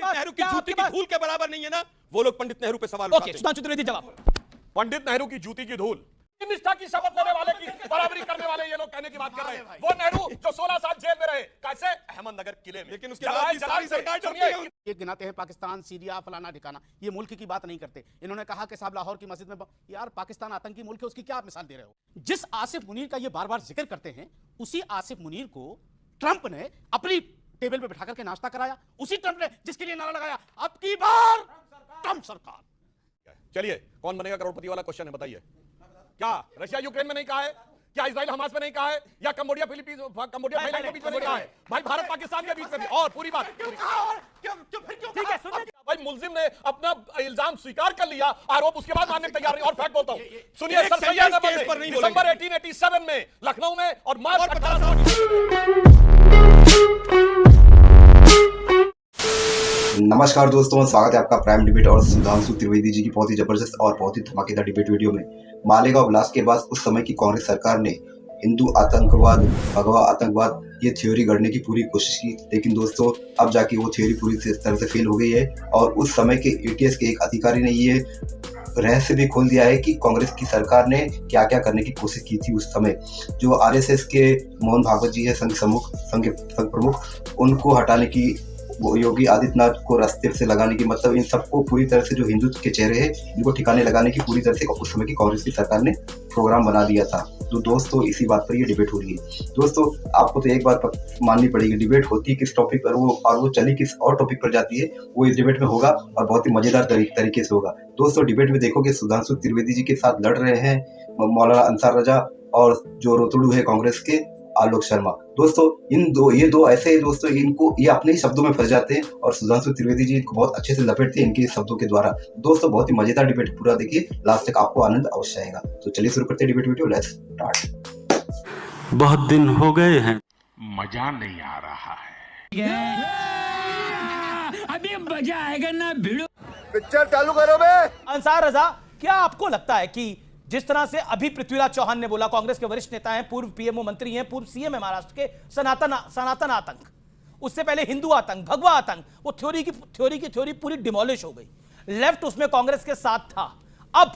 नेहरू की जूती की धूल के बराबर नहीं है ना, वो लोग पंडित नेहरू पे सवाल उठाते हैं। सुधांशु त्रिवेदी जवाब। पंडित नेहरू की जूती की धूल, निष्ठा की शपथ लेने वाले की बराबरी करने वाले ये लोग कहने की बात कर रहे हैं। वो नेहरू जो 16 साल जेल में रहे, कैसे? अहमदनगर किले में। लेकिन उसके बाद भी सारी सरकार डरती है। ये गिनाते हैं पाकिस्तान, सीरिया, फलाना ठिकाना, ये मुल्क की बात नहीं करते। इन्होंने कहा कि साहब लाहौर की मस्जिद में यार पाकिस्तान आतंकी मुल्क है, उसकी क्या आप मिसाल दे रहे हो? जिस आसिफ मुनीर का ये बार बार जिक्र करते हैं, उसी आसिफ मुनीर को ट्रंप ने अपनी टेबल पे बिठा करके नाश्ता कराया, उसी ट्रंप ने जिसके लिए नारा लगाया अब की बार ट्रंप सरकार। चलिए, कौन बनेगा करोड़पति वाला क्वेश्चन है, बताइए। क्या रशिया यूक्रेन में नहीं कहा है? क्या इजराइल हमास में नहीं कहा है? या कंबोडिया फिलीपींस, कंबोडिया थाईलैंड के बीच में नहीं कहा है? भाई भारत पाकिस्तान के बीच में भी। और पूरी बात ठीक है, सुनिए। भाई मुलजिम ने अपना इल्जाम स्वीकार कर लिया, आरोप उसके बाद मानने तैयार नहीं। और फैक्ट बोलता हूं, सुनिए, सर सैयद अहमद ने दिसंबर 1887 में लखनऊ में और मार्च 18 नमस्कार दोस्तों, स्वागत है आपका प्राइम डिबेट और सुधांशु त्रिवेदी जी की बहुत ही जबरदस्त और बहुत ही धमाकेदार डिबेट वीडियो में। मालेगांव ब्लास्ट के बाद उस समय की कांग्रेस सरकार ने हिंदू आतंकवाद, भगवा आतंकवाद ये थ्योरी गढ़ने की पूरी कोशिश की, लेकिन दोस्तों अब जाके वो थ्योरी पूरी तरह से फेल हो गई है। और उस समय के एटीएस के एक अधिकारी ने ये रहस्य भी खोल दिया है कि कांग्रेस की सरकार ने क्या क्या करने की कोशिश की थी उस समय। जो आरएसएस के मोहन भागवत जी है, संघ प्रमुख, उनको हटाने की, योगी आदित्यनाथ को रास्ते से लगाने की, मतलब इन सबको पूरी तरह से जो हिंदुत्व के चेहरे हैं इनको ठिकाने लगाने की पूरी तरह से उस समय की कांग्रेस की सरकार ने प्रोग्राम बना दिया था। तो दोस्तों इसी बात पर ये डिबेट हो रही है। दोस्तों आपको तो एक बात माननी पड़ेगी, डिबेट होती है किस टॉपिक पर वो चली किस और टॉपिक पर जाती है, वो इस डिबेट में होगा और बहुत ही मजेदार तरीके से होगा। दोस्तों डिबेट में देखोगे सुधांशु त्रिवेदी जी के साथ लड़ रहे हैं मौलाना अंसार रजा और जो रोतड़ू है कांग्रेस के आलोक शर्मा। दोस्तों ये दो ऐसे हैं दोस्तों, इनको ये अपने ही शब्दों में फंस जाते हैं और सुधांशु त्रिवेदी जी इनको बहुत अच्छे से लपेटते हैं इनके शब्दों के द्वारा। दोस्तों बहुत ही मजेदार डिबेट, पूरा देखिए, लास्ट तक आपको आनंद अवश्य आएगा। तो चलिए शुरू करते हैं डिबेट वीडियो, लेट्स स्टार्ट। बहुत दिन हो गए हैं, मजा नहीं आ रहा है। अभी मजा आएगा ना भिड़ो। पिक्चर चालू करो बे। अंसार रजा, क्या आपको लगता है कि जिस तरह से अभी पृथ्वीराज चौहान ने बोला, कांग्रेस के वरिष्ठ नेता हैं, पूर्व पीएमओ मंत्री हैं, पूर्व सीएम है महाराष्ट्र के, सनातन आतंक, उससे पहले हिंदू आतंक, भगवा आतंक, वो थ्योरी पूरी डिमोलिश हो गई। लेफ्ट उसमें कांग्रेस के साथ था। अब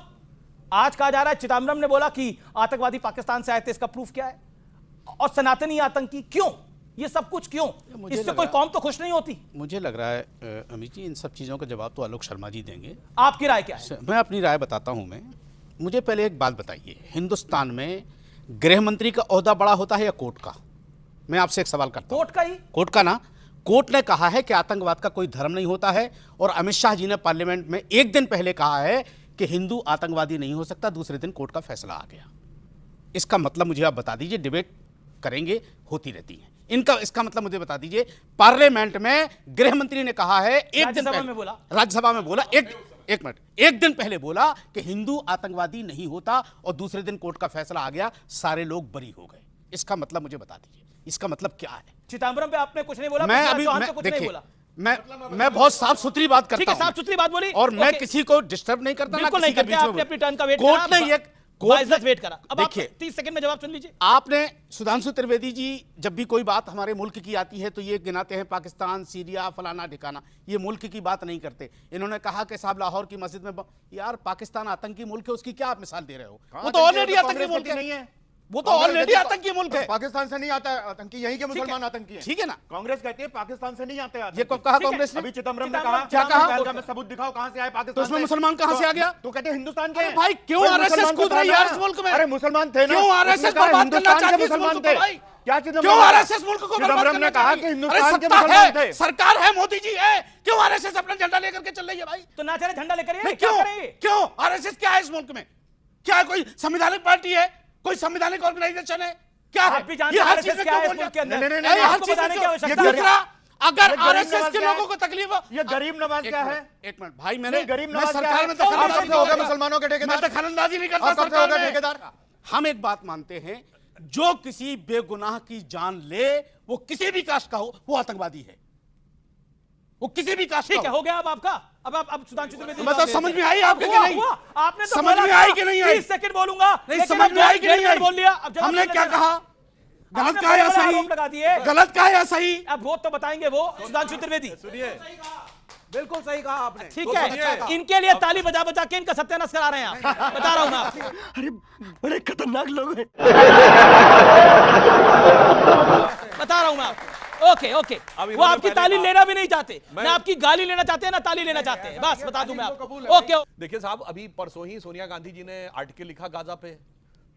आज कहा जा रहा है, चिदम्बरम ने बोला कि आतंकवादी पाकिस्तान से आए थे, इसका प्रूफ क्या है? और सनातनी आतंकी क्यों? ये सब कुछ क्यों? इससे कोई कौम तो खुश नहीं होती। मुझे लग रहा है अमित जी, इन सब चीजों का जवाब तो आलोक शर्मा जी देंगे। आपकी राय क्या है? मैं अपनी राय बताता हूं। मुझे पहले एक बात बताइए, हिंदुस्तान में गृह मंत्री का ओहदा बड़ा होता है या कोर्ट का? मैं आपसे एक सवाल करता हूं। कोर्ट का ही। कोर्ट का ना। कोर्ट ने कहा है कि आतंकवाद का कोई धर्म नहीं होता है, और अमित शाह जी ने पार्लियामेंट में एक दिन पहले कहा है कि हिंदू आतंकवादी नहीं हो सकता। दूसरे दिन कोर्ट का फैसला आ गया। इसका मतलब मुझे आप बता दीजिए, डिबेट करेंगे, होती रहती है इसका मतलब मुझे बता दीजिए, पार्लियामेंट में गृह मंत्री ने कहा है, राज्यसभा में बोला एक मिनट, एक दिन पहले बोला कि हिंदू आतंकवादी नहीं होता, और दूसरे दिन कोर्ट का फैसला आ गया, सारे लोग बरी हो गए। इसका मतलब मुझे बता दीजिए, इसका मतलब क्या है? चिदम्बरम पे आपने कुछ नहीं बोला, मैं बहुत साफ सुथरी बात करता हूं, साफ सुथरी बात बोली, और मैं किसी को डिस्टर्ब नहीं करता, बिल्कुल नहीं करते। आपने अपनी टर्न का वेट कोर्ट ने वेट करा। अब देखिए 30 सेकंड में जवाब सुन लीजिए। आपने सुधांशु त्रिवेदी जी, जब भी कोई बात हमारे मुल्क की आती है तो ये गिनाते हैं पाकिस्तान, सीरिया, फलाना ठिकाना, ये मुल्क की बात नहीं करते। इन्होंने कहा कि साहब लाहौर की मस्जिद में यार पाकिस्तान आतंकी मुल्क है, उसकी क्या आप मिसाल दे रहे हो? वो तो ऑलरेडी आतंकी मुल्क नहीं है, वो तो ऑलरेडी आतंकी मुल्क है। पाकिस्तान से नहीं आता है आतंकी, यहीं के मुसलमान आतंकी हैं। ठीक है ना? कांग्रेस कहती है पाकिस्तान से नहीं आते आतंकी। ये कब कहा कांग्रेस ने? अभी चिदम्बरम ने कहा। क्या कहा? में सबूत दिखाओ कहां से आए पाकिस्तान। तो उसमें मुसलमान कहां से आ गया? तो कहते हैं हिंदुस्तान के। भाई क्यों आरएसएस कूद रही है इस मुल्क में? अरे मुसलमान थे ना, क्यों आरएसएस बर्बाद करना चाहती है इस मुल्क को? भाई क्या क्यों आरएसएस मुल्क को बर्बाद करना ने कहा कि हिंदुस्तान के मुसलमान थे? सरकार है, मोदी जी है, क्यों आरएसएस अपना झंडा लेकर के चल रही है? भाई तो ना चले झंडा लेकर, क्यों आरएसएस क्या है इस मुल्क में? क्या कोई संवैधानिक पार्टी है, कोई संवैधानिक ऑर्गेनाइजेशन है? क्या है? ये हर चीज क्या है इस मुल्क के अंदर? नहीं, आपको बताने की आवश्यकता है। अगर आरएसएस के लोगों को तकलीफ, ये गरीब नवाज क्या है? एक मिनट भाई, मैंने गरीब नवाज सरकार में मुसलमानों के ठेकेदार, मैं दखलंदाजी नहीं करता सरकार में। ठेकेदार हम एक बात मानते हैं, जो किसी बेगुनाह की जान ले, वो किसी भी कास्ट का हो, वो आतंकवादी है, वो किसी भी कास्ट का। ठीक है, हो गया अब आपका। अब सुधांशु त्रिवेदी, मतलब समझ में आई आपके कि नहीं? आपने तो समझ में आई कि नहीं आई? 30 सेकंड बोलूंगा, नहीं समझ में आई कि नहीं आई? बोल लिया। हमने क्या कहा? गलत कहा या सही? लगा दिए। गलत कहा या सही? अब वो तो बताएंगे वो सुधांशु त्रिवेदी। सुनिए, बिल्कुल सही कहा आपने। ठीक तो सुनिए। है, इनके लिए ताली बजा बजा के इनका सत्यानाश करा रहे हैं आप, बता रहा हूं मैं आपको। अरे बड़े खतरनाक लोग हैं। बता रहा हूं मैं आपको। ओके ओके, अब वो इन्होंने आपकी पहले ताली कहा- लेना भी नहीं चाहते, मैं- ना आपकी गाली लेना चाहते हैं ना ताली लेना चाहते हैं, बस बता दूं मैं आपको। ओके देखिए साहब, अभी परसों ही सोनिया गांधी जी ने आर्टिकल लिखा गाजा पे,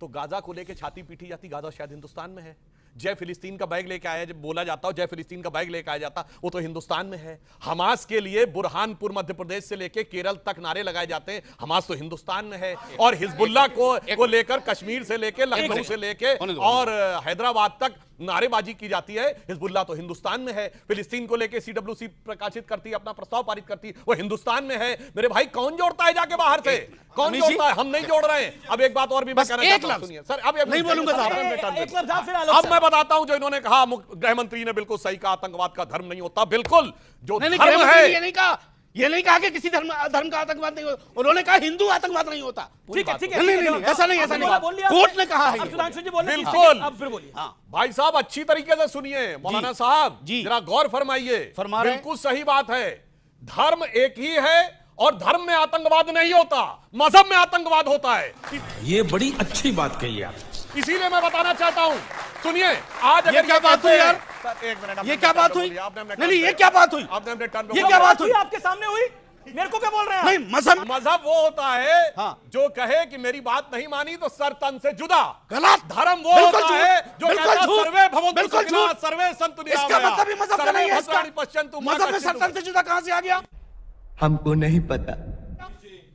तो गाजा को लेके छाती पीटी जाती, गाजा शायद हिंदुस्तान में है। जय फिलिस्तीन का बैग लेके आया, जब बोला जाता हो जय फिलिस्तीन का बैग लेके आया जाता, वो तो हिंदुस्तान में है। हमास के लिए बुरहानपुर मध्य प्रदेश से लेके केरल तक नारे लगाए जाते हैं, हमास तो हिंदुस्तान में है। और हिजबुल्लाह को लेकर कश्मीर से लेके लखनऊ से लेके और हैदराबाद तक नारेबाजी की जाती है। हिजबुल्लाह तो हिंदुस्तान में है। फिलिस्तीन को लेके सीडब्ल्यूसी प्रकाशित करती है, अपना प्रस्ताव पारित करती है, वो हिंदुस्तान में है। मेरे भाई कौन जोड़ता है जाके बाहर से? कौन जोड़ता है? हम नहीं जोड़ रहे हैं। अब एक बात और भी मैं कहना चाहता हूं, सुनिए सर, अब नहीं बोलूंगा साहब। एक लफ्ज़ आप फिर आलोक अब मैं बताता हूं, जो इन्होंने कहा, गृह मंत्री ने बिल्कुल सही कहा, आतंकवाद का धर्म नहीं होता। बिल्कुल, जो नहीं, धर्म गृहमंत्री है, ने ये नहीं कहा कि किसी धर्म का आतंकवाद नहीं होता, उन्होंने कहा हिंदू आतंकवाद नहीं होता। ठीक है ठीक है, नहीं, ठीक है, नहीं, ऐसा नहीं, ऐसा आपने नहीं। बोल लिया, कोर्ट ने कहा है अब ये। सुधांशु जी बोल रहे हैं, बिल्कुल। अब फिर बोलिए। भाई साहब अच्छी तरीके से सुनिए, मौलाना साहब जी। जरा गौर फरमाइए। फरमा रहे हैं। बिल्कुल सही बात है, धर्म एक ही है और धर्म में आतंकवाद नहीं होता, मजहब में आतंकवाद होता है। ये बड़ी अच्छी बात कही आप। इसीलिए मैं बताना चाहता हूं, सुनिए, आज ये अगर क्या बात हुई यार? सर, एक मिनट, ये क्या बात हुई? नहीं, ये क्या बात हुई? आपने अपने टर्न पे ये बोला। क्या बात हुई? आपके सामने हुई, मेरे को क्या बोल रहे हैं? नहीं, मजहब मजहब वो होता है हाँ। जो कहे कि मेरी बात नहीं मानी तो सर तन से जुदा। गलत। धर्म वो बिल्कुल होता झूठ। है जो बिल्कुल कहता झूठ। सर्वे भवन्तु बिल्कुल सुखिनः, झूठ। सर्वे सन्तु इसका निरामयाः, मतलब ही मजहब का सर्वे नहीं है। भद्राणि पश्यन्तु मा मजहब में कश्चित् सरतन से जुदा कहां से आ गया? हमको नहीं पता।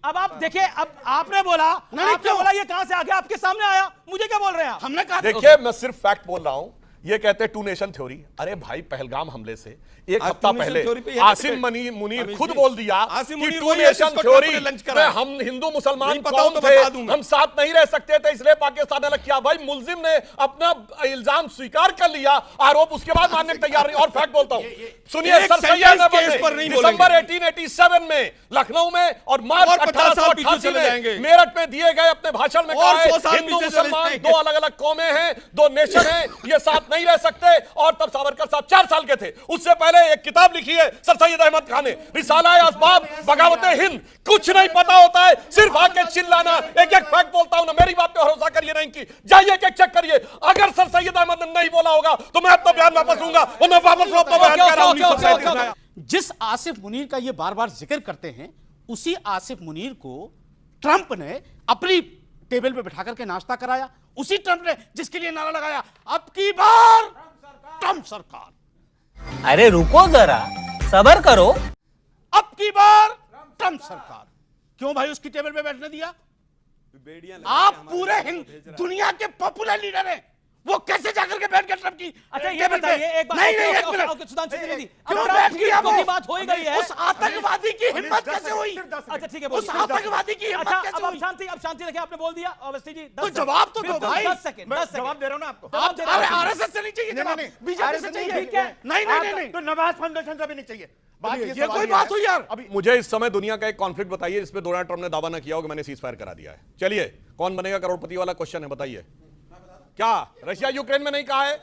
अब आप देखिए, अब आपने बोला, नहीं, आपने क्यों? बोला ये कहां से आ गया, आपके सामने आया, मुझे क्या बोल रहे हैं आप? हमने कहा देखिए, मैं सिर्फ फैक्ट बोल रहा हूं। ये कहते हैं टू नेशन थ्योरी। अरे भाई, पहलगाम हमले से एक आज हफ्ता two nation पहले theory पे ये आसिम मुनीर अमित खुद जी, बोल दिया आसिम कि मुनीर टू वही है नेशन जिसको थ्योरी ट्रंप ने लंच में कराया। हम हिंदू मुसलमान नहीं पता हो कौन तो थे, बता दूं मैं। हम साथ नहीं रह सकते थे, इसलिए पाकिस्तान अलग किया। भाई, मुलजिम ने अपना इल्जाम स्वीकार कर लिया, आरोप उसके बाद मानने को तैयार नहीं। और फैक्ट बोलता हूं, सुनिए, एक सर sentence सैयद केस पर नहीं दिसंबर 1887 में लखनऊ में और मार्च और 50 साल पीछे 1888 चले जाएंगे। में मेरठ में दिए गए अपने भाषण में और कहा है, 100 साल हिंदू पीछे चले मुसलमान जाएंगे। दो अलग अलग कौमें हैं, दो नेशन हैं, ये साथ नहीं रह सकते। और तब सावरकर साहब 4 साल के थे। उससे पहले एक किताब लिखी है सर सैयद अहमद खान ने, रिसाला-ए असबाब बगावत हिंद। कुछ नहीं पता होता है, सिर्फ आके चिल्लाना। एक एक फैक्ट बोलता हूं ना, मेरी बात पे भरोसा करिए नहीं की, जाइए एक चेक करिए। अगर सर सैयद अहमद ने नहीं बोला होगा तो मैं अपना बयान वापस लूंगा, और मैं वापस अपना बयान कह रहा हूं 1937 में। जिस आसिफ मुनीर का ये बार बार जिक्र करते हैं, उसी आसिफ मुनीर को ट्रंप ने अपनी टेबल पे बिठा करके नाश्ता कराया। उसी ट्रंप ने जिसके लिए नारा लगाया, अब की बार ट्रंप सरकार, अरे रुको जरा, सबर करो। अब की बार ट्रंप सरकार। क्यों भाई उसकी टेबल पे बैठने दिया? आप पूरे दुनिया के पॉपुलर लीडर हैं, वो कैसे जाकर के बैठ गए ट्रंप की अच्छा, ये टेबल पे? बताइए एक बात। नहीं, नहीं, एक okay, minute. Okay, Sudhanshu Trivedi, क्यों अब बैठ गया वो? की बात हो ही गई है। उस आतंकवादी की हिम्मत कैसे हुई? अच्छा ठीक है, उस बोलिए। आतंकवादी की हिम्मत अच्छा, कैसे अब हुई? शांति रखिए, आपने बोल दिया अवस्थी जी। तो जवाब तो दो भाई। 10 सेकंड, 10 सेकंड जवाब दे रहा हूं ना आपको। जवाब दे रहा हूं। अरे आरएसएस से नहीं चाहिए जवाब, बीजेपी से चाहिए। ठीक है। नहीं, नहीं, नहीं, तो नवाज फाउंडेशन से भी नहीं चाहिए। बात ये कोई बात हुई यार? अभी मुझे इस समय दुनिया का एक कॉन्फ्लिक्ट बताइए जिसपे डोनाल्ड ट्रंप ने दावा ना किया हो कि मैंने सीज फायर करा दिया है। चलिए, कौन बनेगा करोड़पति वाला क्वेश्चन है, बताइए। क्या रशिया यूक्रेन में नहीं कहा है?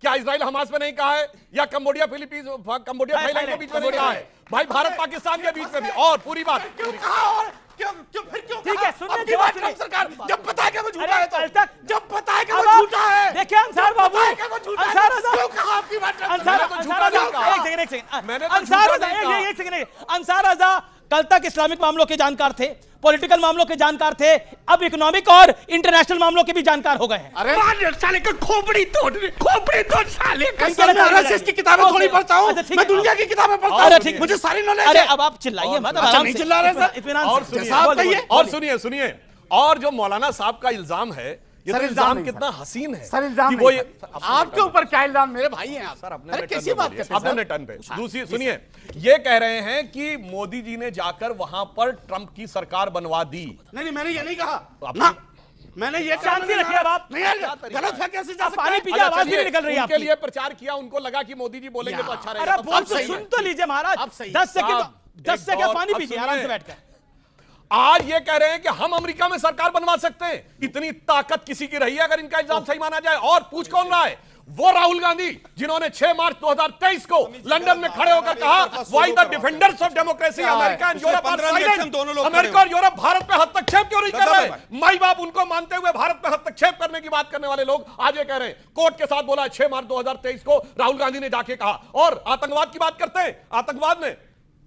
क्या इजराइल हमास में नहीं कहा है? या कंबोडिया फिलीपींस, कंबोडिया थाईलैंड के बीच में नहीं कहा है? भाई, भारत पाकिस्तान के बीच में भी। और पूरी बात क्यों कहा? और क्यों फिर क्यों ठीक कहा? है, सुनिए, अब की जवाब बात सुनिए। ट्रंप सरकार जब पता है कि वो झूठा है, कल तो तक जब पता है कि वो अब आप- झूठा है, देखिए अंसार बाबू, पता है कि वो झूठा है, अंसार तो आजाद, क्यों कहा आपकी बात ट्रंप अंसार सरकार? अंसार आजाद, कहा। एक सेकंड मैंने तो अंसार झूठा आजाद, नहीं कहा। एक सेकंड, अंसार आजाद कल तक इस्लामिक मामलों के जानकार थे, पॉलिटिकल मामलों के जानकार थे, अब इकोनॉमिक और इंटरनेशनल मामलों के भी जानकार हो गए हैं। अरे साले का खोपड़ी तोड़ साले का। सर, मैं आरएसएस की किताबें थोड़ी पढ़ता हूं, अच्छा, ठीक मैं है। दुनिया की किताबें पढ़ता अरे हूं, ठीक है। मुझे सारी नॉलेज अरे है। अब आप चिल्लाइए मत, अच्छा, आराम नहीं से। चिल्ला रहे सर? इत्मीनान और से। सुनिए, जैसा आप बोलिए, कहिए। बोलिए। और सुनिए, और जो मौलाना साहब का इल्जाम है, ये सर, तो इल्जाम इल्जाम नहीं, कितना हसीन है सर, इल्जाम कि नहीं, वो सर। आपके ऊपर क्या इल्जाम? मेरे भाई हैं आप। सर, अपने अरे रिटर्न कैसी पे बात बोलिए, करते हैं अपने सर? रिटर्न पे। दूसरी सुनिए, ये कह रहे हैं कि मोदी जी ने जाकर वहां पर ट्रंप की सरकार बनवा दी। नहीं, मैंने ये नहीं कहा आप- ना, मैंने ये कहा शांति रखिए अब आप। नहीं यार, गलत है कैसे जा आप सकता पानी है? पीजिए, आवाज भी नहीं निकल रही है उनके आपकी। लिए प्रचार किया, उनको लगा कि मोदी जी बोलेंगे तो अच्छा अरे रहेगा। बोल तो सही सुन है। तो लीजिए महाराज, अब सही है। 10 सेकंड, साहब, 10 एक सेकंड दौर- पानी अब पीजिए सुनिए। आराम से बैठकर। आज ये कह रहे हैं कि हम अमेरिका में सरकार बनवा सकते हैं। इतनी ताकत किसी की रही है अगर इनका इल्जाम सही माना जाए। और पूछ कौन रहा है? वो राहुल गांधी जिन्होंने 6 मार्च 2023 को लंदन में खड़े होकर कहा why the defenders of democracy America and Europe are silent, America और यूरोप भारत पे हस्तक्षेप क्यों नहीं कर रहे? माई बाप उनको मानते हुए भारत पे हस्तक्षेप करने की बात करने वाले लोग आज ये कह रहे हैं कोर्ट के साथ बोला 6 मार्च 2023 को राहुल गांधी ने जाके कहा। और आतंकवाद की बात करते हैं, आतंकवाद में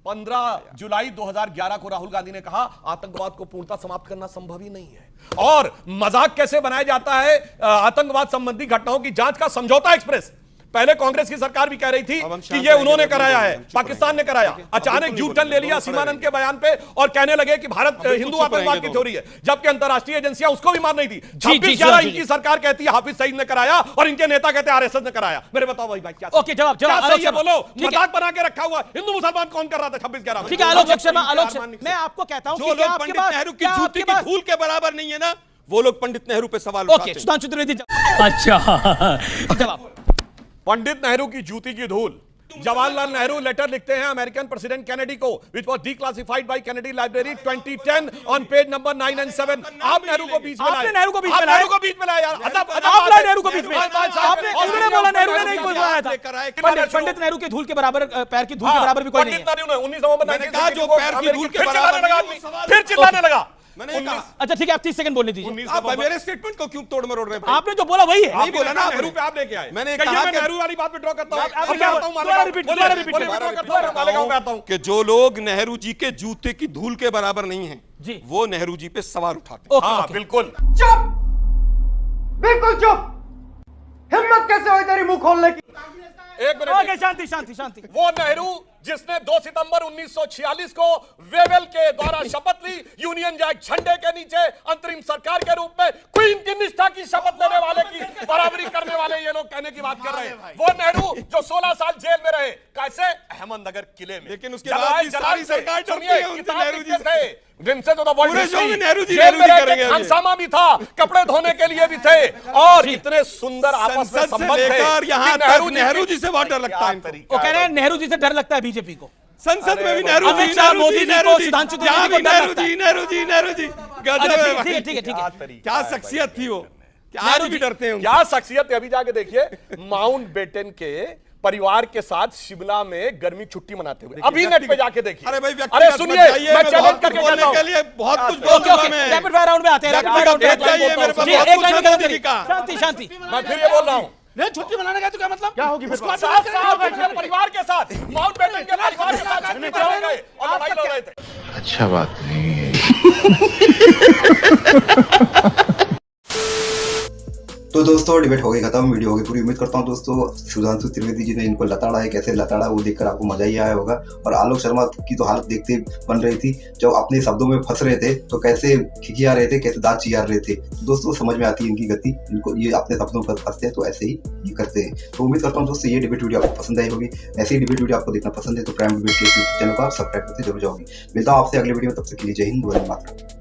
15 जुलाई 2011 को राहुल गांधी ने कहा आतंकवाद को पूर्णतः समाप्त करना संभव ही नहीं है। और मजाक कैसे बनाया जाता है आतंकवाद संबंधी घटनाओं की जांच का समझौता एक्सप्रेस, पहले कांग्रेस की सरकार भी कह रही थी कि ये उन्होंने कराया है, पाकिस्तान ने कराया। अचानक यू-टर्न ले लिया सीमानंद के बयान पे और कहने लगे कि भारत हिंदू आतंकवाद की थ्योरी है, जबकि अंतरराष्ट्रीय एजेंसियां उसको भी मान रही थी। 26/11 इनकी सरकार कहती है हाफिज सईद ने कराया और इनके नेता कहते हैं आरएसएस ने कराया। मेरे बताओ भाई क्या ओके जवाब सही है? बोलो, मजाक बना के रखा हुआ हिंदू मुसलमान कौन कर रहा था 26/11? ठीक है आलोक शर्मा, मैं आपको कहता हूं जो लोग पंडित नेहरू की जूती की धूल के बराबर नहीं है ना, वो लोग पंडित नेहरू पे सवाल उठाते हैं। सुधांशु त्रिवेदी अच्छा जवाब। पंडित नेहरू की जूती की धूल। जवाहरलाल नेहरू लेटर लिखते हैं अमेरिकन प्रेसिडेंट कैनेडी को, which was declassified by Kennedy Library 2010 on page number 9 and 7। आप नेहरू को बीच में लाए, आपने नेहरू को बीच में लाया, नेहरू को बीच में लाया यार। आपने नेहरू को बीच में, आपने उन्होंने बोला नेहरू ने नहीं बोला था। पंडित नेहरू के धूल के बराबर, पैर की धूल के बराबर भी कोई नहीं है। पंडित नेहरू ने 19 नवंबर मैंने कहा जो पैर की धूल के बराबर फिर चिल्लाने लगा। मैंने कहा अच्छा ठीक है, आप 30 सेकंड बोलने दीजिए। आप मेरे स्टेटमेंट को क्यों तोड़ मरोड़ रहे हैं? आपने जो बोला वही है। नहीं बोला ना, नेहरू पे आप लेके आए। मैंने कहिए कहा मैं कि नेहरू वाली बात पे ड्रॉ करता हूं। आप अब क्या बताऊं? मालेगांव में आता हूं कि जो लोग नेहरू जी के जूते की धूल के बराबर नहीं हैं जी, वो नेहरू जी पे सवाल उठाते हैं। हाँ बिल्कुल चुप, बिल्कुल चुप। हिम्मत कैसे हुई तेरी मुंह खोलने की? एक मिनट। ओके शांति शांति शांति। वो नेहरू जिसने 2 सितंबर 1946 को वेवेल के द्वारा शपथ ली यूनियन जैक झंडे के नीचे अंतरिम सरकार के रूप में, क्वीन की निष्ठा की शपथ लेने वाले की बराबरी करने वाले ये लोग कहने की बात कर रहे हैं। वो नेहरू जो 16 साल जेल में रहे, कैसे? अहमदनगर किले में। लेकिन उसके बाद भी सारी सरकार डरती है उनसे, नेहरू जी से। जिनसे तो द वर्ल्ड पूरे शो में नेहरू जी जेल में रह करेंगे के अभी। खानसामा भी था, कपड़े धोने के लिए भी थे और इतने सुंदर आपस में संसद से संबंध थे लेकर यहाँ तक नेहरू जी से बहुत डर लगता है इनको। वो कह रहे हैं नेहरू जी से डर लगता है बीजेपी को। संसद में भी नेहरू अमित जी, शाह, नेहरू मोदी जी, जी नेहरू को, जी, सुधांशु जहाँ त्रिवेदी भी को डर नेहरू लगता है। जी, नेहरू जी, नेहरू जी। गजब है ठीक भाई। है ठीक है ठीक है। क्या शख्सियत थी वो, क्या आज भी डरते हैं उनसे। क्या शख्सियत है? अभी जाके देखिए माउंट बेटन के परिवार के साथ शिमला में गर्मी छुट्टी मनाते हुए, अभी नेट पे जाके देखिए। अरे भाई अरे सुनिए, मैं चैलेंज करके बोलने कहता के हूं। लिए बहुत कुछ बोल ओके रहा ओके, मैं। रैपिड फायर राउंड में आते हैं। रैपिड फायर राउंड में आते हैं। चाहिए मेरे पास जी, बहुत एक कुछ लाइन है में मोदी जी का। शांति शांति। मैं फिर ये बोल रहा हूं, नहीं, छुट्टी मनाने का तो क्या मतलब? क्या होगी फिर? सात साल बैठे परिवार के साथ, माउंट बेटन के परिवार के साथ छुट्टी मनाने गए और लड़ाई लड़ रहे थे। अच्छा बात नहीं है। तो दोस्तों डिबेट हो गई खत्म, वीडियो हो गई पूरी। उम्मीद करता हूँ दोस्तों सुधांशु त्रिवेदी जी ने इनको लताड़ा है, कैसे लताड़ा वो देखकर आपको मजा ही आया होगा। और आलोक शर्मा की तो हालत देखते बन रही थी, जब अपने शब्दों में फंस रहे थे तो कैसे खिखिया रहे थे, कैसे दांत चियार रहे थे। तो दोस्तों समझ में आती है इनकी गति, इनको ये अपने शब्दों पर फंसते हैं तो ऐसे ही ये करते हैं। तो उम्मीद करता हूँ दोस्तों ये डिबेट वीडियो आपको पसंद आई होगी। ऐसी ही डिबेट वीडियो आपको देखना पसंद है तो प्राइम डिबेट के चैनल को आप सब्सक्राइब करते जरूर जाओगे। मिलता हूँ आपसे अगले वीडियो में, तब तक के लिए जय हिंद, वंदे मातरम।